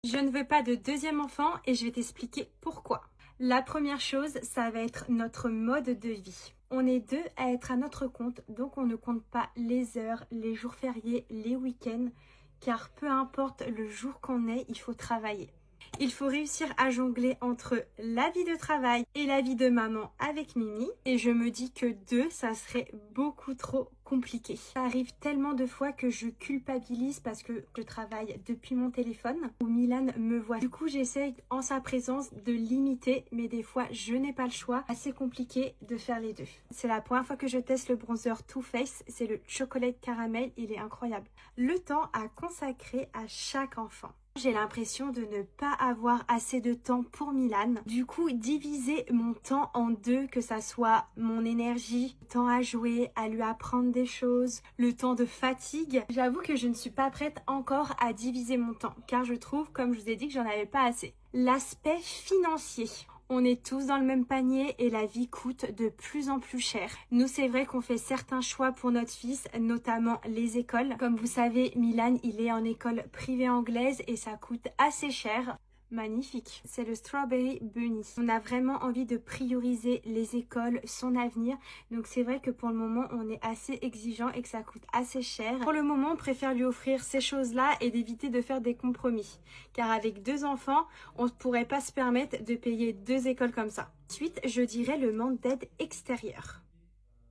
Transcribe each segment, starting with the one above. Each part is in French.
Je ne veux pas de deuxième enfant et je vais t'expliquer pourquoi. La première chose, ça va être notre mode de vie. On est deux à être à notre compte, donc on ne compte pas les heures, les jours fériés, les week-ends, car peu importe le jour qu'on est, il faut travailler. Il faut réussir à jongler entre la vie de travail et la vie de maman avec Mimi. Et je me dis que deux, ça serait beaucoup trop compliqué. Ça arrive tellement de fois que je culpabilise parce que je travaille depuis mon téléphone où Milan me voit. Du coup, j'essaye en sa présence de limiter, mais des fois, je n'ai pas le choix. Assez compliqué de faire les deux. C'est la première fois que je teste le bronzer Too Faced. C'est le chocolat caramel. Il est incroyable. Le temps à consacrer à chaque enfant. J'ai l'impression de ne pas avoir assez de temps pour Milan. Du coup, diviser mon temps en deux, que ça soit mon énergie, le temps à jouer, à lui apprendre des choses, le temps de fatigue. J'avoue que je ne suis pas prête encore à diviser mon temps, car je trouve, comme je vous ai dit, que j'en avais pas assez. L'aspect financier. On est tous dans le même panier et la vie coûte de plus en plus cher. Nous, c'est vrai qu'on fait certains choix pour notre fils, notamment les écoles. Comme vous savez, Milan, il est en école privée anglaise et ça coûte assez cher. Magnifique. C'est le Strawberry Bunny. On a vraiment envie de prioriser les écoles, son avenir. Donc c'est vrai que pour le moment, on est assez exigeant et que ça coûte assez cher. Pour le moment, on préfère lui offrir ces choses-là et d'éviter de faire des compromis. Car avec deux enfants, on ne pourrait pas se permettre de payer deux écoles comme ça. Ensuite, je dirais le manque d'aide extérieure.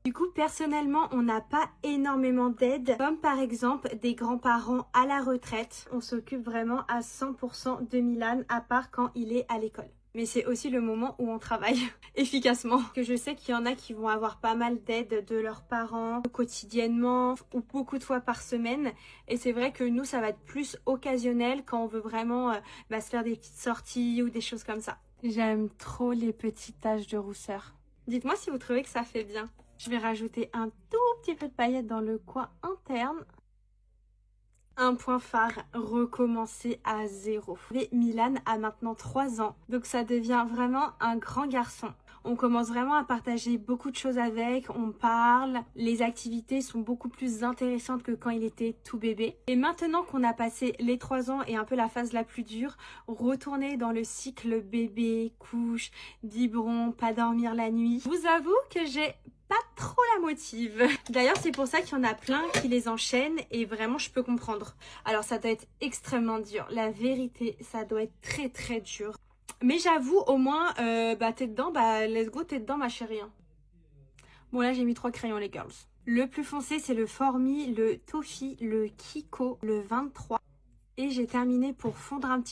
Du coup, personnellement, on n'a pas énormément d'aide, comme par exemple des grands-parents à la retraite. On s'occupe vraiment à 100% de Milan, à part quand il est à l'école. Mais c'est aussi le moment où on travaille efficacement. Que je sais qu'il y en a qui vont avoir pas mal d'aide de leurs parents quotidiennement ou beaucoup de fois par semaine. Et c'est vrai que nous, ça va être plus occasionnel quand on veut vraiment se faire des petites sorties ou des choses comme ça. J'aime trop les petites taches de rousseur. Dites-moi si vous trouvez que ça fait bien. Je vais rajouter un tout petit peu de paillettes dans le coin interne. Un point phare, recommencer à zéro. Et Milan a maintenant 3 ans, donc ça devient vraiment un grand garçon. On commence vraiment à partager beaucoup de choses avec, on parle, les activités sont beaucoup plus intéressantes que quand il était tout bébé. Et maintenant qu'on a passé les 3 ans et un peu la phase la plus dure, retourner dans le cycle bébé, couche, biberon, pas dormir la nuit. Je vous avoue que j'ai pas trop la motive. D'ailleurs, c'est pour ça qu'il y en a plein qui les enchaînent et vraiment, je peux comprendre. Alors, ça doit être extrêmement dur. La vérité, ça doit être très très dur. Mais j'avoue, au moins, t'es dedans, let's go, t'es dedans, ma chérie. Hein. Bon, là, j'ai mis 3 crayons, les girls. Le plus foncé, c'est le Formi, le Toffee, le Kiko, le 23. Et j'ai terminé pour fondre un petit